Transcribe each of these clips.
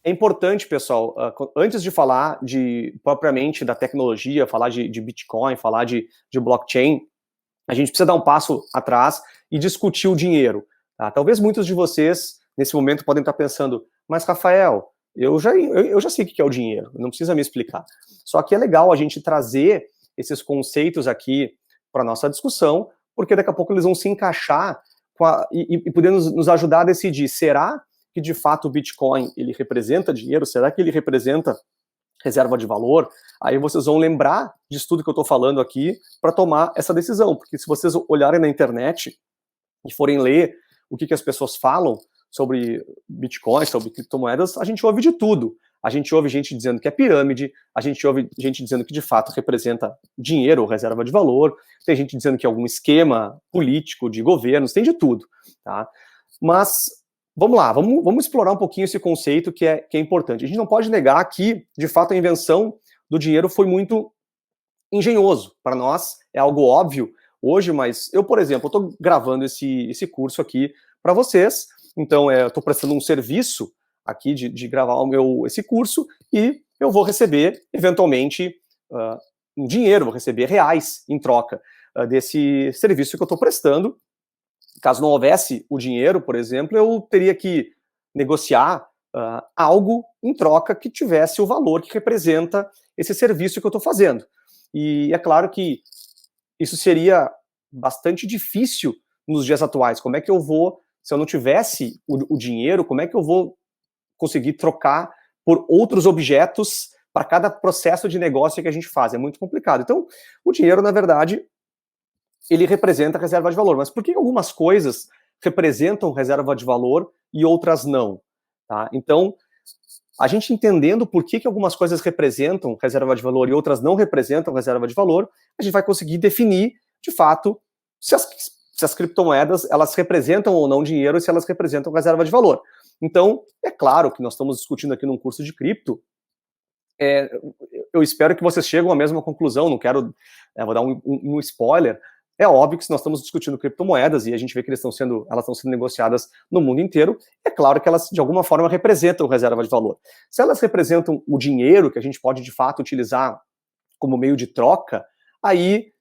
é importante, pessoal, antes de falar propriamente da tecnologia, falar de Bitcoin, falar de blockchain, a gente precisa dar um passo atrás e discutir o dinheiro. Tá? Talvez muitos de vocês, nesse momento, podem estar pensando, mas, Rafael, eu já sei o que é o dinheiro, não precisa me explicar. Só que é legal a gente trazer esses conceitos aqui para a nossa discussão, porque daqui a pouco eles vão se encaixar e poder nos ajudar a decidir, será que de fato o Bitcoin ele representa dinheiro? Será que ele representa reserva de valor? Aí vocês vão lembrar disso tudo que eu estou falando aqui para tomar essa decisão, porque se vocês olharem na internet e forem ler o que as pessoas falam sobre Bitcoin, sobre criptomoedas, a gente ouve de tudo. A gente ouve gente dizendo que é pirâmide, a gente ouve gente dizendo que de fato representa dinheiro ou reserva de valor, tem gente dizendo que é algum esquema político de governos, tem de tudo, tá? Mas vamos lá, vamos explorar um pouquinho esse conceito que é importante. A gente não pode negar que, de fato, a invenção do dinheiro foi muito engenhoso. Para nós é algo óbvio hoje, mas eu, por exemplo, estou gravando esse curso aqui para vocês, então eu estou prestando um serviço aqui de gravar esse curso e eu vou receber, eventualmente, um dinheiro, vou receber reais em troca desse serviço que eu estou prestando. Caso não houvesse o dinheiro, por exemplo, eu teria que negociar algo em troca que tivesse o valor que representa esse serviço que eu estou fazendo. E é claro que isso seria bastante difícil nos dias atuais. Como é que eu vou, se eu não tivesse o dinheiro, como é que eu vou conseguir trocar por outros objetos para cada processo de negócio que a gente faz? É muito complicado. Então, o dinheiro, na verdade, ele representa reserva de valor. Mas por que algumas coisas representam reserva de valor e outras não? Tá? Então, a gente entendendo por que algumas coisas representam reserva de valor e outras não representam reserva de valor, a gente vai conseguir definir, de fato, se as criptomoedas elas representam ou não dinheiro e se elas representam reserva de valor. Então, é claro que nós estamos discutindo aqui num curso de cripto, eu espero que vocês cheguem à mesma conclusão, não quero, vou dar um spoiler. É óbvio que se nós estamos discutindo criptomoedas e a gente vê que elas estão sendo negociadas no mundo inteiro, é claro que elas, de alguma forma, representam reserva de valor. Se elas representam o dinheiro que a gente pode, de fato, utilizar como meio de troca, aí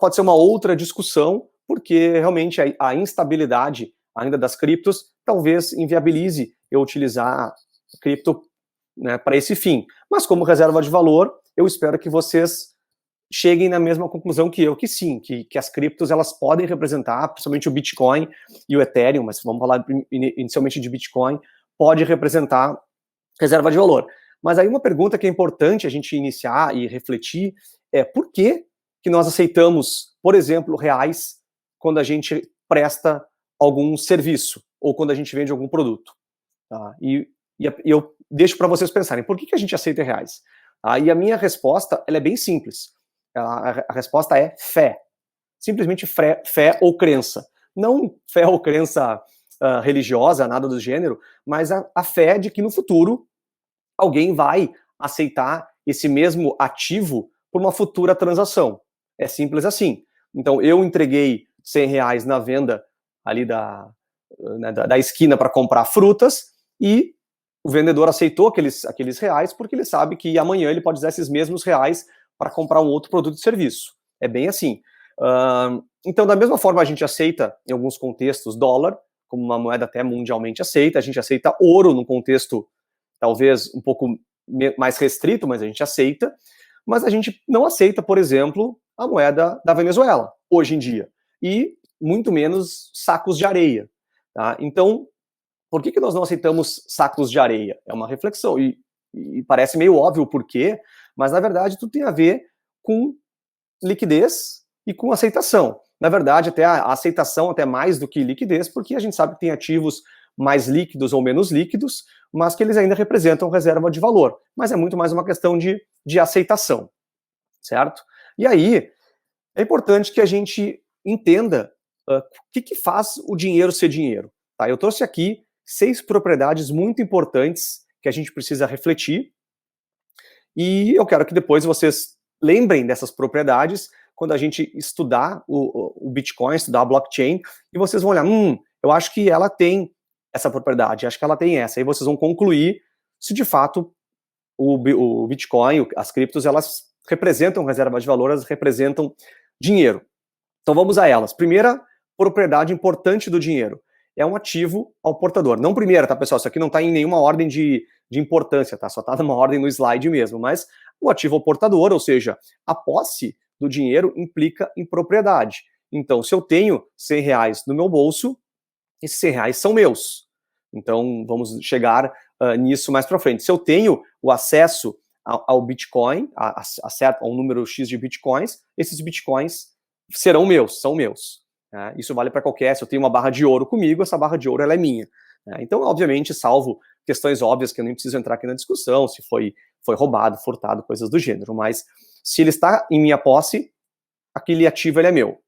pode ser uma outra discussão, porque realmente a instabilidade ainda das criptos talvez inviabilize eu utilizar cripto, né, para esse fim. Mas como reserva de valor, eu espero que vocês cheguem na mesma conclusão que eu, que sim, que as criptos elas podem representar, principalmente o Bitcoin e o Ethereum, mas vamos falar inicialmente de Bitcoin, pode representar reserva de valor. Mas aí uma pergunta que é importante a gente iniciar e refletir é por que nós aceitamos, por exemplo, reais quando a gente presta algum serviço ou quando a gente vende algum produto. Tá? E eu deixo para vocês pensarem, por que a gente aceita reais? E a minha resposta ela é bem simples. A resposta é fé. Simplesmente fé ou crença. Não fé ou crença religiosa, nada do gênero, mas a fé de que no futuro alguém vai aceitar esse mesmo ativo por uma futura transação. É simples assim. Então, eu entreguei R$100 na venda ali da esquina para comprar frutas e o vendedor aceitou aqueles reais porque ele sabe que amanhã ele pode usar esses mesmos reais para comprar um outro produto e serviço. É bem assim. Então, da mesma forma, a gente aceita, em alguns contextos, dólar, como uma moeda até mundialmente aceita, a gente aceita ouro num contexto talvez um pouco mais restrito, mas a gente aceita, mas a gente não aceita, por exemplo, a moeda da Venezuela, hoje em dia, e muito menos sacos de areia. Tá? Então, por que nós não aceitamos sacos de areia? É uma reflexão, e parece meio óbvio o porquê, mas na verdade tudo tem a ver com liquidez e com aceitação. Na verdade, até a aceitação até mais do que liquidez, porque a gente sabe que tem ativos mais líquidos ou menos líquidos, mas que eles ainda representam reserva de valor. Mas é muito mais uma questão de aceitação, certo? E aí, é importante que a gente entenda o que faz o dinheiro ser dinheiro. Tá? Eu trouxe aqui 6 propriedades muito importantes que a gente precisa refletir, e eu quero que depois vocês lembrem dessas propriedades quando a gente estudar o Bitcoin, estudar a blockchain, e vocês vão olhar, eu acho que ela tem essa propriedade, acho que ela tem essa, e vocês vão concluir se de fato o Bitcoin, as criptos, elas representam reserva de valor, elas representam dinheiro. Então vamos a elas. Primeira propriedade importante do dinheiro é um ativo ao portador. Não primeira, tá, pessoal? Isso aqui não está em nenhuma ordem de importância, tá? Só está numa ordem no slide mesmo. Mas o ativo ao portador, ou seja, a posse do dinheiro implica em propriedade. Então, se eu tenho 100 reais no meu bolso, esses 100 reais são meus. Então, vamos chegar nisso mais para frente. Se eu tenho o acesso ao Bitcoin, a um número X de Bitcoins, esses Bitcoins serão meus, são meus. Né? Isso vale para qualquer, se eu tenho uma barra de ouro comigo, essa barra de ouro ela é minha. Né? Então, obviamente, salvo questões óbvias que eu nem preciso entrar aqui na discussão, se foi roubado, furtado, coisas do gênero, mas se ele está em minha posse, aquele ativo ele é meu.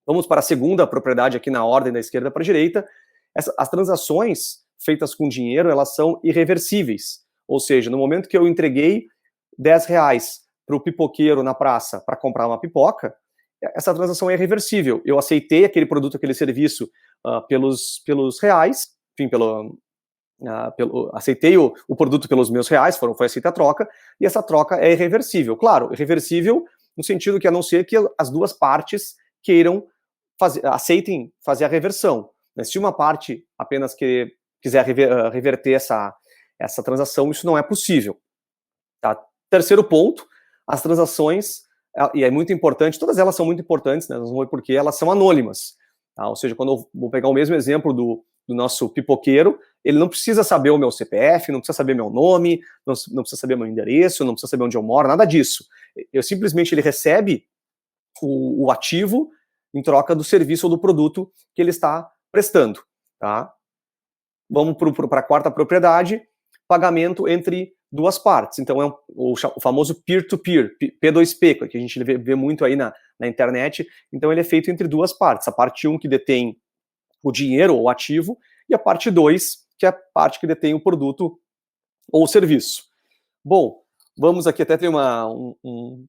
Vamos para a segunda propriedade aqui na ordem da esquerda para a direita. As transações feitas com dinheiro, elas são irreversíveis. Ou seja, no momento que eu entreguei 10 reais para o pipoqueiro na praça para comprar uma pipoca, essa transação é irreversível. Eu aceitei aquele produto, aquele serviço pelos reais, enfim, aceitei o produto pelos meus reais, foi aceita a troca, e essa troca é irreversível. Claro, irreversível no sentido que a não ser que as duas partes queiram aceitem fazer a reversão. Se uma parte apenas quiser reverter essa transação, isso não é possível. Tá? Terceiro ponto, as transações, e é muito importante, todas elas são muito importantes, né? Nós vamos ver porque elas são anônimas. Tá? Ou seja, quando eu vou pegar o mesmo exemplo do nosso pipoqueiro, ele não precisa saber o meu CPF, não precisa saber meu nome, não precisa saber meu endereço, não precisa saber onde eu moro, nada disso. Simplesmente ele recebe o ativo em troca do serviço ou do produto que ele está prestando. Tá? Vamos para a quarta propriedade, pagamento entre duas partes. Então é o famoso peer-to-peer, P2P, que a gente vê muito aí na internet. Então ele é feito entre duas partes. A parte 1 que detém o dinheiro ou ativo, e a parte 2, que é a parte que detém o produto ou o serviço. Bom, vamos aqui até ter um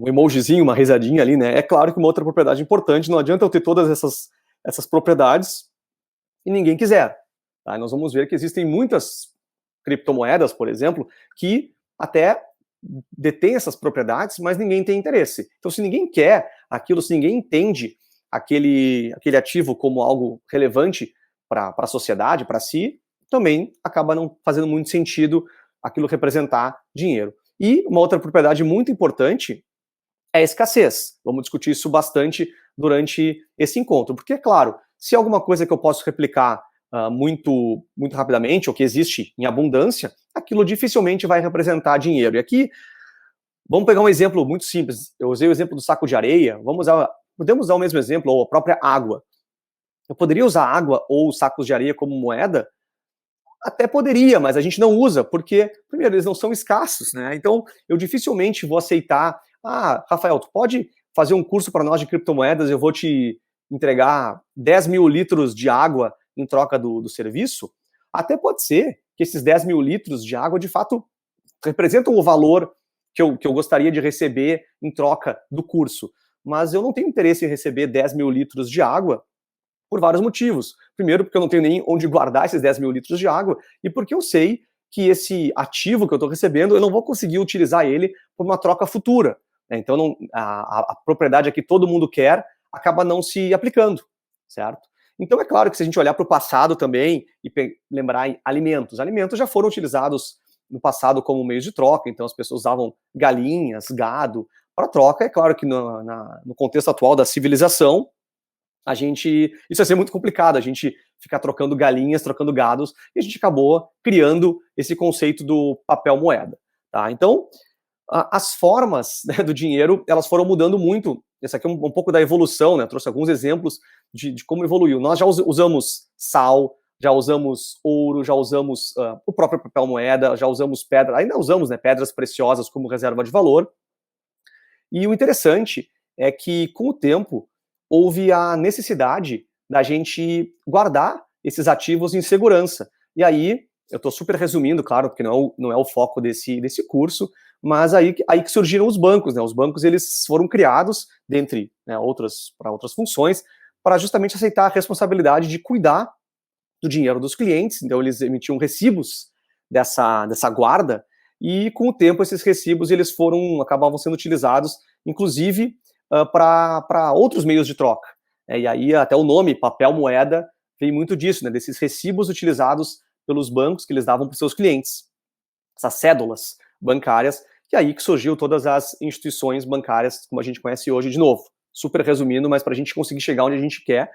emojizinho, uma risadinha ali, né? É claro que uma outra propriedade importante, não adianta eu ter todas essas propriedades e ninguém quiser. Tá? Nós vamos ver que existem muitas criptomoedas, por exemplo, que até detêm essas propriedades, mas ninguém tem interesse. Então, se ninguém quer aquilo, se ninguém entende aquele ativo como algo relevante para a sociedade, para si, também acaba não fazendo muito sentido aquilo representar dinheiro. E uma outra propriedade muito importante é a escassez. Vamos discutir isso bastante durante esse encontro, porque, é claro, se é alguma coisa que eu posso replicar muito rapidamente, ou que existe em abundância, aquilo dificilmente vai representar dinheiro. E aqui, vamos pegar um exemplo muito simples. Eu usei o exemplo do saco de areia, podemos usar o mesmo exemplo, ou a própria água. Eu poderia usar água ou sacos de areia como moeda? Até poderia, mas a gente não usa, porque, primeiro, eles não são escassos, né? Então, eu dificilmente vou aceitar, Rafael, tu pode fazer um curso para nós de criptomoedas, eu vou te entregar 10 mil litros de água em troca do serviço? Até pode ser que esses 10 mil litros de água, de fato, representam o valor que eu gostaria de receber em troca do curso. Mas eu não tenho interesse em receber 10 mil litros de água por vários motivos. Primeiro, porque eu não tenho nem onde guardar esses 10 mil litros de água, e porque eu sei que esse ativo que eu estou recebendo, eu não vou conseguir utilizar ele por uma troca futura. Então, a propriedade que todo mundo quer acaba não se aplicando, certo? Então, é claro que se a gente olhar para o passado também e lembrar em alimentos já foram utilizados no passado como meio de troca, então as pessoas usavam galinhas, gado para troca. É claro que no contexto atual da civilização, isso ia ser muito complicado, a gente ficar trocando galinhas, trocando gados, e a gente acabou criando esse conceito do papel moeda. Tá? Então, as formas, né, do dinheiro, elas foram mudando muito. Esse aqui é um pouco da evolução, né? Eu trouxe alguns exemplos de como evoluiu. Nós já usamos sal, já usamos ouro, já usamos o próprio papel moeda, já usamos pedra, ainda usamos, né, pedras preciosas como reserva de valor. E o interessante é que, com o tempo, houve a necessidade da gente guardar esses ativos em segurança. E aí, eu estou super resumindo, claro, porque não é o foco desse curso, mas aí que surgiram os bancos, né? Os bancos, eles foram criados, dentre, né, para outras funções, para justamente aceitar a responsabilidade de cuidar do dinheiro dos clientes. Então, eles emitiam recibos dessa guarda, e com o tempo esses recibos eles acabavam sendo utilizados, inclusive, para outros meios de troca. E aí até o nome papel moeda vem muito disso, né, desses recibos utilizados pelos bancos que eles davam para os seus clientes, essas cédulas bancárias, e aí que surgiu todas as instituições bancárias como a gente conhece hoje, de novo, super resumindo, mas para a gente conseguir chegar onde a gente quer,